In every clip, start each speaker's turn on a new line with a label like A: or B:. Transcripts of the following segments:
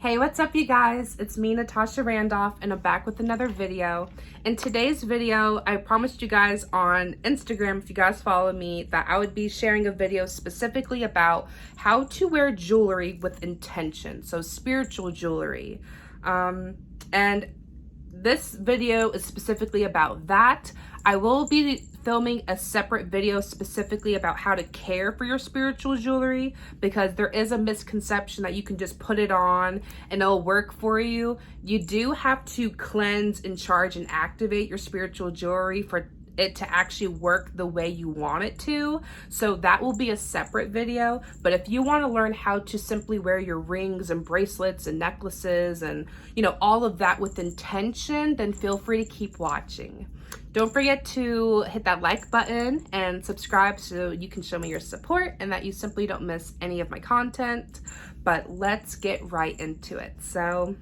A: Hey, what's up you guys? It's me, Natasha Randolph, and I'm back with another video. In today's video, I promised you guys on Instagram, if you guys follow me, that I would be sharing a video specifically about how to wear jewelry with intention, so spiritual jewelry. And this video is specifically about that. I will be filming a separate video specifically about how to care for your spiritual jewelry, because there is a misconception that you can just put it on and it'll work for you. You do have to cleanse and charge and activate your spiritual jewelry for it to actually work the way you want it to. So that will be a separate video. But if you want to learn how to simply wear your rings and bracelets and necklaces and, all of that with intention, then feel free to keep watching. Don't forget to hit that like button and subscribe so you can show me your support and that you simply don't miss any of my content. But let's get right into it. So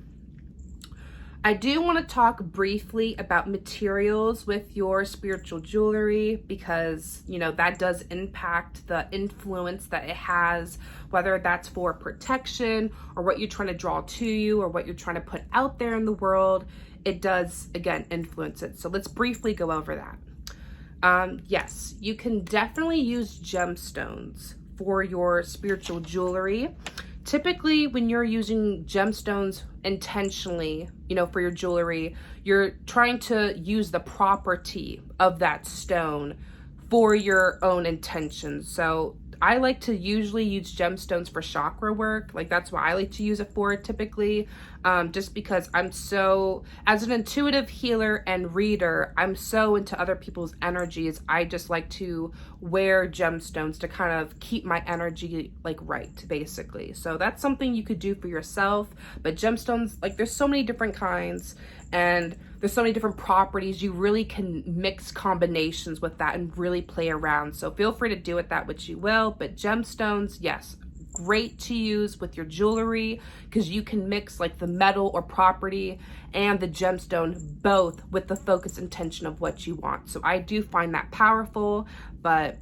A: I do want to talk briefly about materials with your spiritual jewelry, because, that does impact the influence that it has, whether that's for protection or what you're trying to draw to you or what you're trying to put out there in the world. It does, again, influence it. So let's briefly go over that. Yes, you can definitely use gemstones for your spiritual jewelry. Typically, when you're using gemstones intentionally, for your jewelry, you're trying to use the property of that stone for your own intentions. So I like to usually use gemstones for chakra work. Like, that's what I like to use it for typically, just because as an intuitive healer and reader, I'm so into other people's energies. I just like to wear gemstones to kind of keep my energy right, basically. So that's something you could do for yourself. But gemstones, there's so many different kinds and there's so many different properties. You really can mix combinations with that and really play around. So feel free to do with that what you will. But gemstones, yes, great to use with your jewelry, because you can mix the metal or property and the gemstone both with the focus intention of what you want. So I do find that powerful, but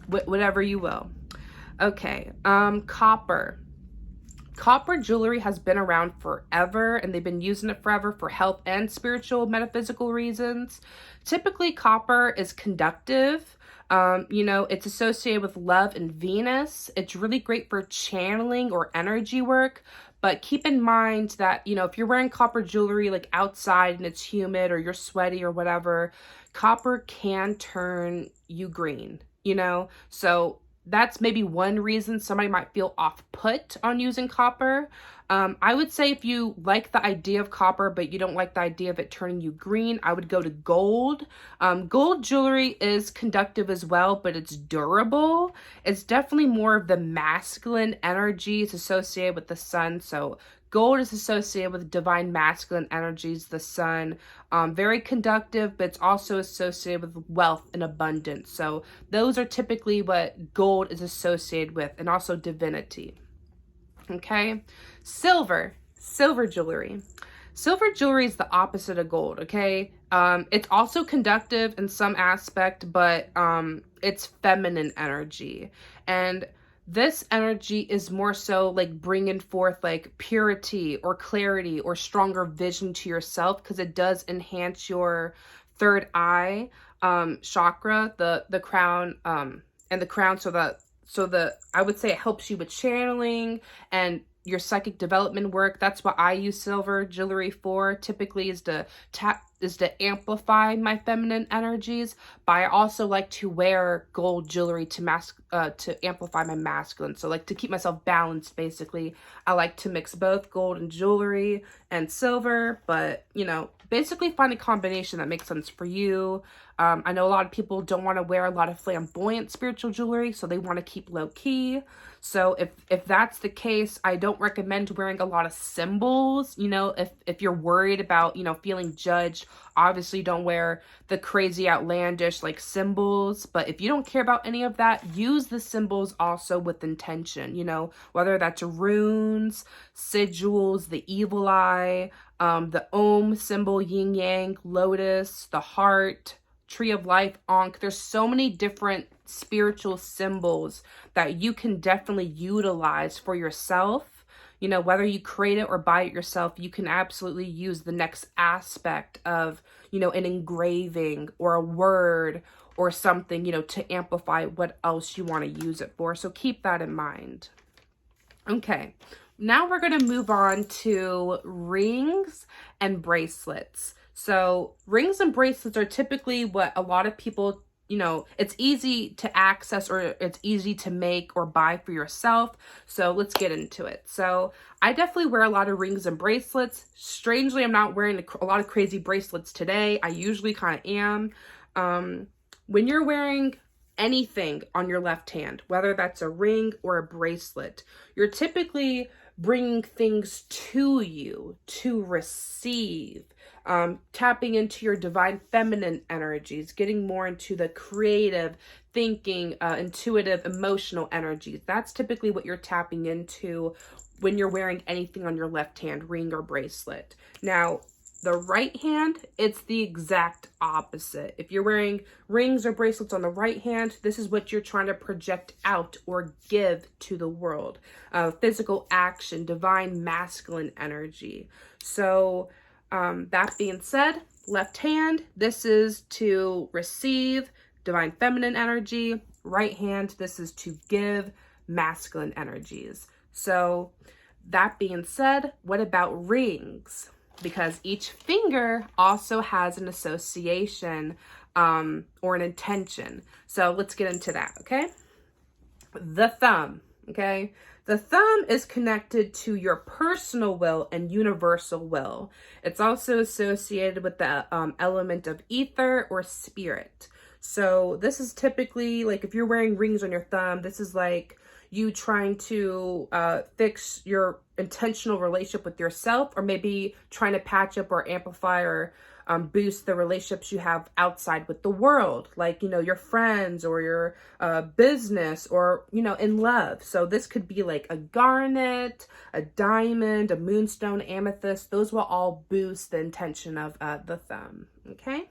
A: whatever you will. Okay, copper. Copper jewelry has been around forever, and they've been using it forever for health and spiritual metaphysical reasons. Typically, copper is conductive. It's associated with love and Venus. It's really great for channeling or energy work. But keep in mind that, if you're wearing copper jewelry outside and it's humid or you're sweaty or whatever, copper can turn you green, So that's maybe one reason somebody might feel off-put on using copper. I would say if you like the idea of copper, but you don't like the idea of it turning you green, I would go to gold. Gold jewelry is conductive as well, but it's durable. It's definitely more of the masculine energy. It's associated with the sun. So gold is associated with divine masculine energies, the sun. Very conductive, but it's also associated with wealth and abundance. So those are typically what gold is associated with, and also divinity. Okay, silver jewelry. Silver jewelry is the opposite of gold, okay? It's also conductive in some aspect, but it's feminine energy. And this energy is more so bringing forth purity or clarity or stronger vision to yourself, because it does enhance your third eye chakra, the crown, and the crown. So I would say it helps you with channeling and your psychic development work. That's what I use silver jewelry for, typically, is to amplify my feminine energies. But I also like to wear gold jewelry to amplify my masculine. So to keep myself balanced, basically, I like to mix both gold and jewelry and silver, but basically find a combination that makes sense for you. I know a lot of people don't want to wear a lot of flamboyant spiritual jewelry, so they want to keep low key. So if that's the case, I don't recommend wearing a lot of symbols. If you're worried about, feeling judged, obviously don't wear the crazy outlandish symbols. But if you don't care about any of that, use the symbols also with intention, whether that's runes, sigils, the evil eye, the Om symbol, yin yang, lotus, the heart, tree of life, Ankh. There's so many different spiritual symbols that you can definitely utilize for yourself You know, whether you create it or buy it yourself, you can absolutely use the next aspect of, you know, an engraving or a word or something, you know, to amplify what else you want to use it for. So keep that in mind. Okay, now we're going to move on to rings and bracelets. So rings and bracelets are typically what a lot of people, you know, it's easy to access or it's easy to make or buy for yourself. So let's get into it. So I definitely wear a lot of rings and bracelets. Strangely, I'm not wearing a lot of crazy bracelets today. I usually kind of am. When you're wearing anything on your left hand, whether that's a ring or a bracelet, you're typically bringing things to you to receive, tapping into your divine feminine energies, getting more into the creative thinking, intuitive, emotional energies. That's typically what you're tapping into when you're wearing anything on your left hand, ring or bracelet. Now, the right hand, it's the exact opposite. If you're wearing rings or bracelets on the right hand, this is what you're trying to project out or give to the world. Physical action, divine masculine energy. So that being said, left hand, this is to receive divine feminine energy. Right hand, this is to give masculine energies. So that being said, what about rings? Because each finger also has an association or an intention. So let's get into that, okay? The thumb, okay? The thumb is connected to your personal will and universal will. It's also associated with the element of ether or spirit. So this is typically like if you're wearing rings on your thumb, this is like you trying to fix your intentional relationship with yourself, or maybe trying to patch up or amplify or boost the relationships you have outside with the world, like, you know, your friends or your business or, you know, in love. So this could be like a garnet, a diamond, a moonstone, amethyst. Those will all boost the intention of the thumb, okay?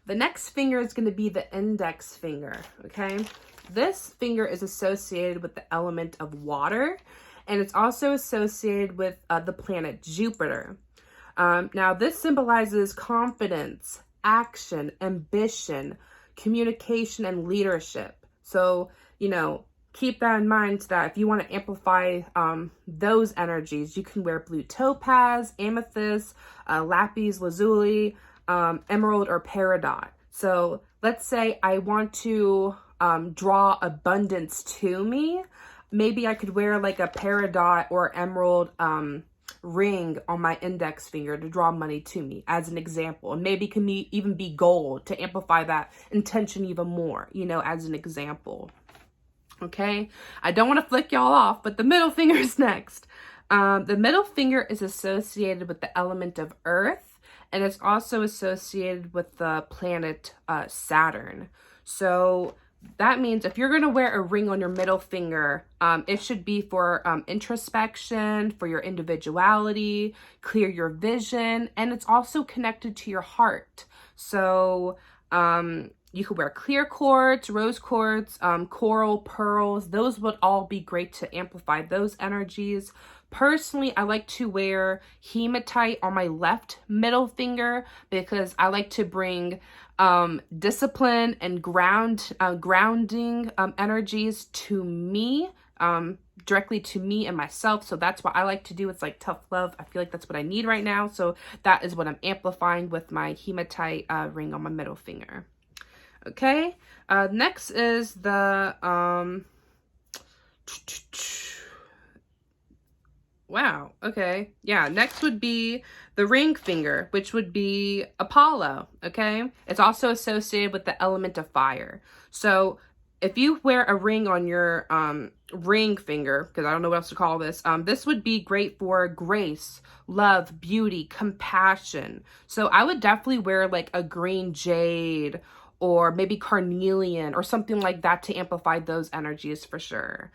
A: The next finger is going to be the index finger, okay? This finger is associated with the element of water, and it's also associated with the planet Jupiter. Now, this symbolizes confidence, action, ambition, communication, and leadership. So, you know, keep that in mind that if you want to amplify those energies, you can wear blue topaz, amethyst, lapis lazuli, emerald, or peridot. So let's say I want to draw abundance to me. Maybe I could wear like a peridot or emerald ring on my index finger to draw money to me, as an example. And maybe it can even be gold to amplify that intention even more, you know, as an example. Okay, I don't want to flick y'all off, but the middle finger is next. The middle finger is associated with the element of earth, and it's also associated with the planet Saturn. So that means if you're going to wear a ring on your middle finger, it should be for introspection, for your individuality, clear your vision, and it's also connected to your heart. So you could wear clear quartz, rose quartz, coral, pearls. Those would all be great to amplify those energies. Personally, I like to wear hematite on my left middle finger because I like to bring discipline and grounding energies to me, directly to me and myself. So that's what I like to do. It's like tough love. I feel like that's what I need right now. So that is what I'm amplifying with my hematite ring on my middle finger. Okay, next is the wow, okay. Yeah, next would be the ring finger, which would be Apollo, okay? It's also associated with the element of fire. So if you wear a ring on your ring finger, because I don't know what else to call this, this would be great for grace, love, beauty, compassion. So I would definitely wear like a green jade or maybe carnelian or something like that to amplify those energies for sure.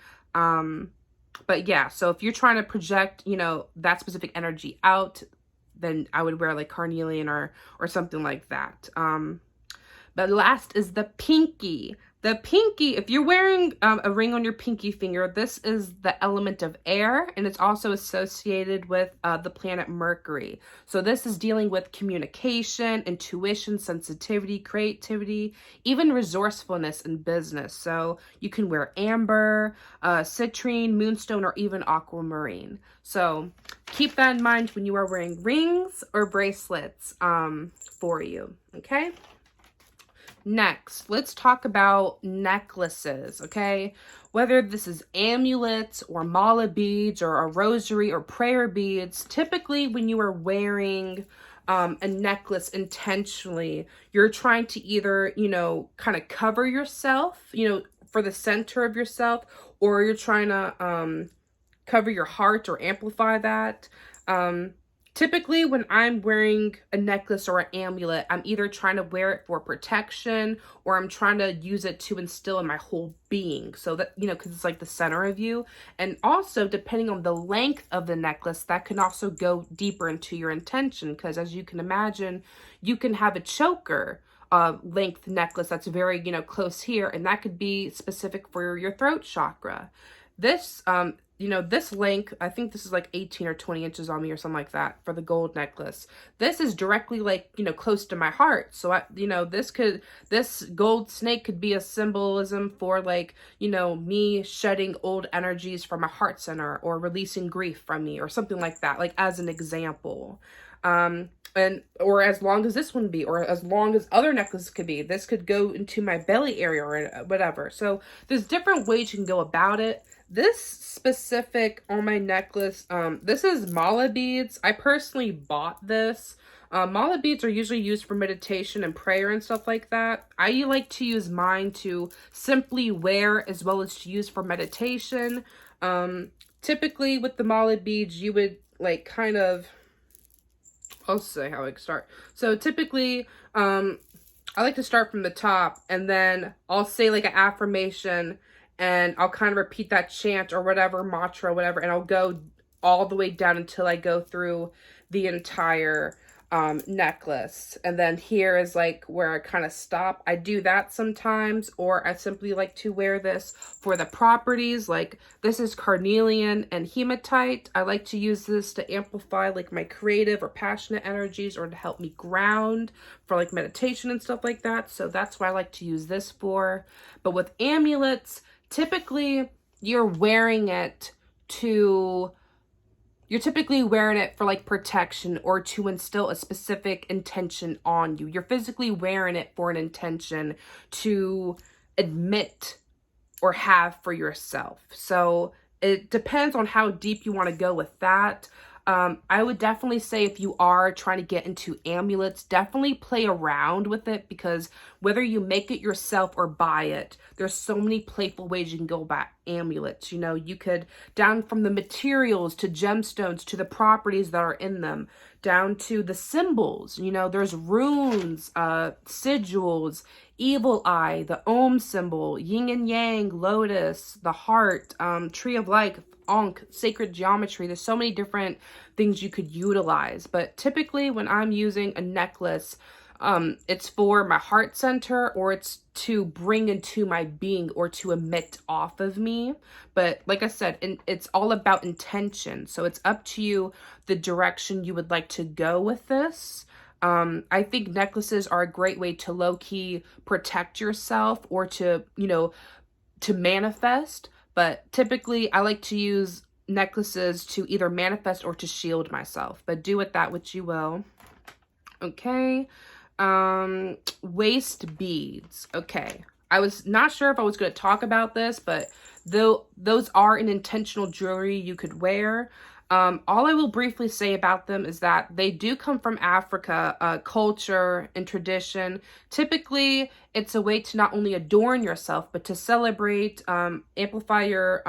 A: But yeah, so if you're trying to project, you know, that specific energy out, then I would wear like carnelian or something like that. But last is the pinky. The pinky, if you're wearing a ring on your pinky finger, this is the element of air, and it's also associated with the planet Mercury. So this is dealing with communication, intuition, sensitivity, creativity, even resourcefulness in business. So you can wear amber, citrine, moonstone, or even aquamarine. So keep that in mind when you are wearing rings or bracelets for you, okay? Next, let's talk about necklaces, okay? Whether this is amulets or mala beads or a rosary or prayer beads, typically when you are wearing a necklace intentionally, you're trying to either, kind of cover yourself, for the center of yourself, or you're trying to cover your heart or amplify that. Typically, when I'm wearing a necklace or an amulet, I'm either trying to wear it for protection or I'm trying to use it to instill in my whole being. So that, because it's like the center of you. And also, depending on the length of the necklace, that can also go deeper into your intention. Because as you can imagine, you can have a choker length necklace that's very, close here. And that could be specific for your throat chakra. This, this length, I think this is like 18 or 20 inches on me or something like that for the gold necklace. This is directly like, close to my heart. So this gold snake could be a symbolism for like, me shedding old energies from my heart center or releasing grief from me or something like that, like as an example. Or as long as this one be, or as long as other necklaces could be. This could go into my belly area or whatever. So there's different ways you can go about it. This specific on my necklace, this is mala beads. I personally bought this. Mala beads are usually used for meditation and prayer and stuff like that. I like to use mine to simply wear as well as to use for meditation. Typically with the mala beads, you would like kind of, I'll say how I start. So typically, I like to start from the top and then I'll say like an affirmation and I'll kind of repeat that chant or whatever, mantra, whatever, and I'll go all the way down until I go through the entire necklace. And then here is like where I kind of stop. I do that sometimes, or I simply like to wear this for the properties. Like this is carnelian and hematite. I like to use this to amplify like my creative or passionate energies or to help me ground for like meditation and stuff like that. So that's what I like to use this for. But with amulets, typically you're wearing it for like protection or to instill a specific intention on you. You're physically wearing it for an intention to admit or have for yourself. So it depends on how deep you want to go with that. I would definitely say if you are trying to get into amulets, definitely play around with it, because whether you make it yourself or buy it, there's so many playful ways you can go about amulets. You could, down from the materials to gemstones to the properties that are in them, down to the symbols. There's runes, sigils, evil eye, the Om symbol, yin and yang, lotus, the heart, tree of life, Ankh, sacred geometry. There's so many different things you could utilize. But typically when I'm using a necklace, it's for my heart center, or it's to bring into my being or to emit off of me. But like I said, it's all about intention. So it's up to you the direction you would like to go with this. I think necklaces are a great way to low-key protect yourself or to, to manifest. But typically I like to use necklaces to either manifest or to shield myself. But do with that which you will. Okay. Waist beads. Okay. I was not sure if I was going to talk about this, but those are an intentional jewelry you could wear. All I will briefly say about them is that they do come from Africa, culture and tradition. Typically, it's a way to not only adorn yourself, but to celebrate, amplify your,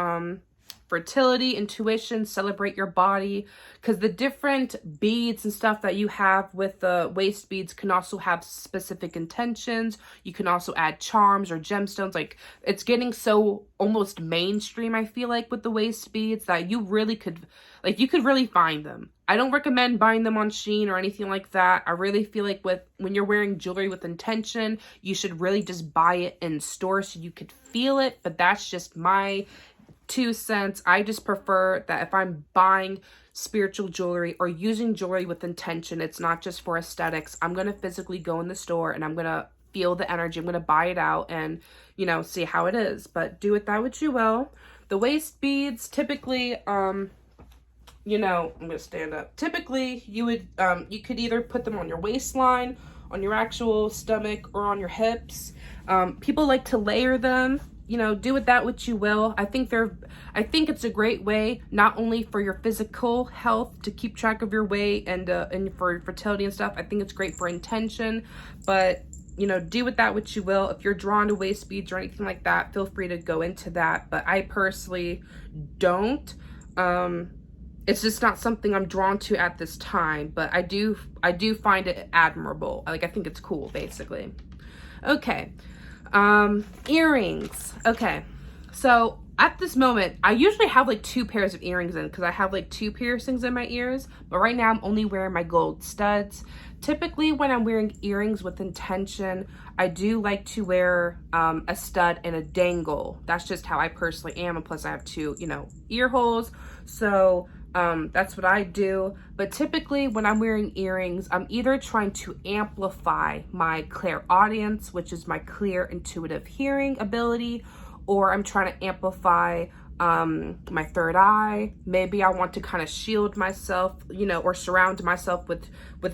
A: fertility, intuition, celebrate your body, because the different beads and stuff that you have with the waist beads can also have specific intentions. You can also add charms or gemstones. Like, it's getting so almost mainstream, I feel like, with the waist beads, that you really could, like, you could really find them. I don't recommend buying them on Shein or anything like that. I really feel like when you're wearing jewelry with intention, you should really just buy it in store so you could feel it. But that's just my 2 cents. I just prefer that if I'm buying spiritual jewelry or using jewelry with intention, it's not just for aesthetics. I'm going to physically go in the store and I'm going to feel the energy. I'm going to buy it out and, you know, see how it is. But do with that what you will. The waist beads, typically, you know, I'm gonna stand up. Typically, you would, you could either put them on your waistline, on your actual stomach, or on your hips. People like to layer them. You know, do with that what you will. I think it's a great way, not only for your physical health to keep track of your weight and for fertility and stuff. I think it's great for intention, but you know, do with that what you will. If you're drawn to waist beads or anything like that, feel free to go into that. But I personally don't. It's just not something I'm drawn to at this time, but I do find it admirable. Like, I think it's cool, basically. Okay. Earrings. Okay. So at this moment, I usually have like 2 pairs of earrings in because I have like 2 piercings in my ears, but right now I'm only wearing my gold studs. Typically when I'm wearing earrings with intention, I do like to wear a stud and a dangle. That's just how I personally am, and plus I have 2, you know, ear holes. So that's what I do. But typically when I'm wearing earrings, I'm either trying to amplify my clairaudience, which is my clear intuitive hearing ability, or I'm trying to amplify my third eye. Maybe I want to kind of shield myself, you know, or surround myself with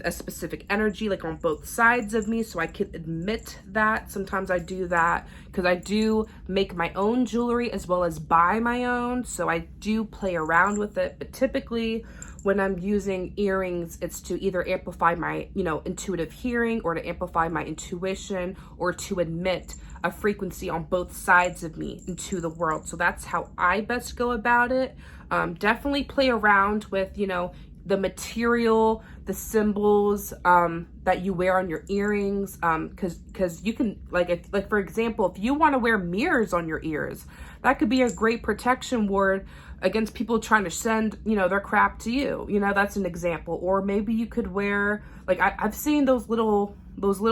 A: a specific energy, like on both sides of me, so I can admit that. Sometimes I do that because I do make my own jewelry as well as buy my own, so I do play around with it. But typically when I'm using earrings, it's to either amplify my, you know, intuitive hearing, or to amplify my intuition, or to admit a frequency on both sides of me into the world. So that's how I best go about it. Definitely play around with, you know, the material, the symbols that you wear on your earrings, because you can, like for example, if you want to wear mirrors on your ears, that could be a great protection ward against people trying to send, you know, their crap to you. You know, that's an example. Or maybe you could wear, like, I've seen those little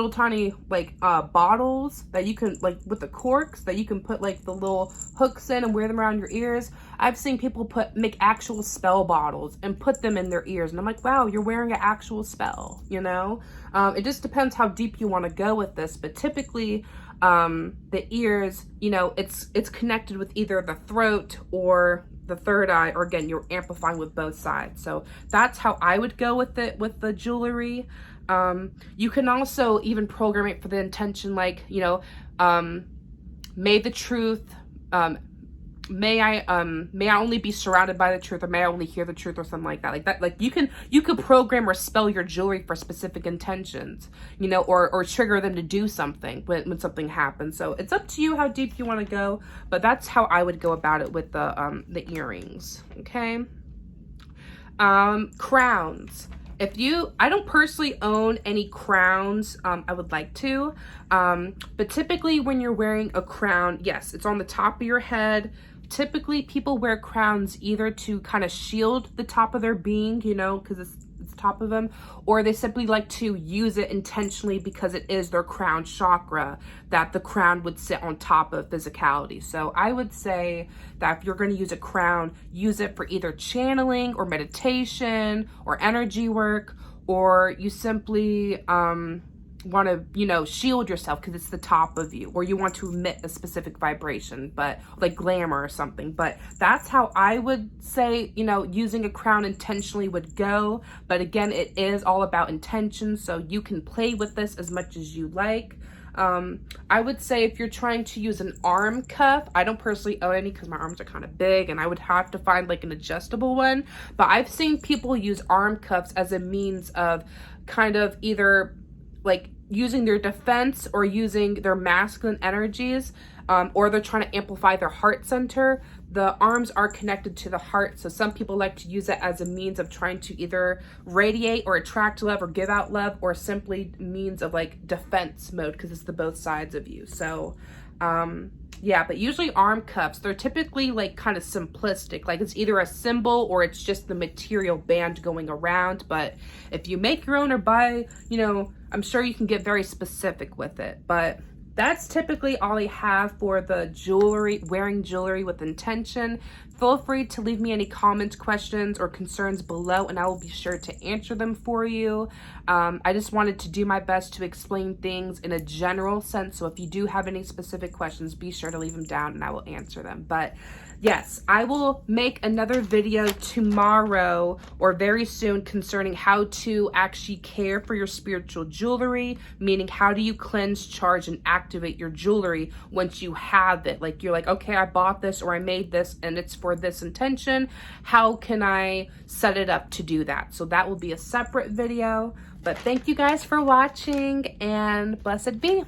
A: tiny, like, bottles that you can, like, with the corks, that you can put, like, the little hooks in and wear them around your ears. I've seen people make actual spell bottles and put them in their ears. And I'm like, wow, you're wearing an actual spell, you know? It just depends how deep you want to go with this. But typically, the ears, you know, it's connected with either the throat or the third eye, or again, you're amplifying with both sides. So that's how I would go with it, with the jewelry. You can also even program it for the intention, like, you know, may the truth, may I only be surrounded by the truth, or may I only hear the truth, or something like that. Like that, like you could program or spell your jewelry for specific intentions, you know, or trigger them to do something when something happens. So it's up to you how deep you want to go, but that's how I would go about it with the earrings. Okay. Crowns. I don't personally own any crowns. I would like to, but typically when you're wearing a crown, yes, it's on the top of your head. Typically people wear crowns either to kind of shield the top of their being, you know, because it's top of them, or they simply like to use it intentionally because it is their crown chakra that the crown would sit on top of physicality. So I would say that if you're going to use a crown, use it for either channeling or meditation or energy work, or you simply want to, you know, shield yourself because it's the top of you, or you want to emit a specific vibration, but like glamour or something. But that's how I would say, you know, using a crown intentionally would go. But again, it is all about intention, so you can play with this as much as you like. I would say if you're trying to use an arm cuff, I don't personally own any because my arms are kind of big and I would have to find like an adjustable one, but I've seen people use arm cuffs as a means of kind of either like using their defense or using their masculine energies, or they're trying to amplify their heart center. the arms are connected to the heart. So some people like to use it as a means of trying to either radiate or attract love or give out love, or simply means of like defense mode, because it's the both sides of you. So yeah, but usually arm cuffs, they're typically like kind of simplistic. Like it's either a symbol or it's just the material band going around. But if you make your own or buy, you know, I'm sure you can get very specific with it. But that's typically all I have for the jewelry, wearing jewelry with intention. Feel free to leave me any comments, questions, or concerns below, and I will be sure to answer them for you. I just wanted to do my best to explain things in a general sense. So if you do have any specific questions, be sure to leave them down and I will answer them. But yes, I will make another video tomorrow or very soon concerning how to actually care for your spiritual jewelry, meaning how do you cleanse, charge, and activate your jewelry once you have it. Like you're like, okay, I bought this or I made this and it's for this intention. How can I set it up to do that? So that will be a separate video. But thank you guys for watching, and blessed be.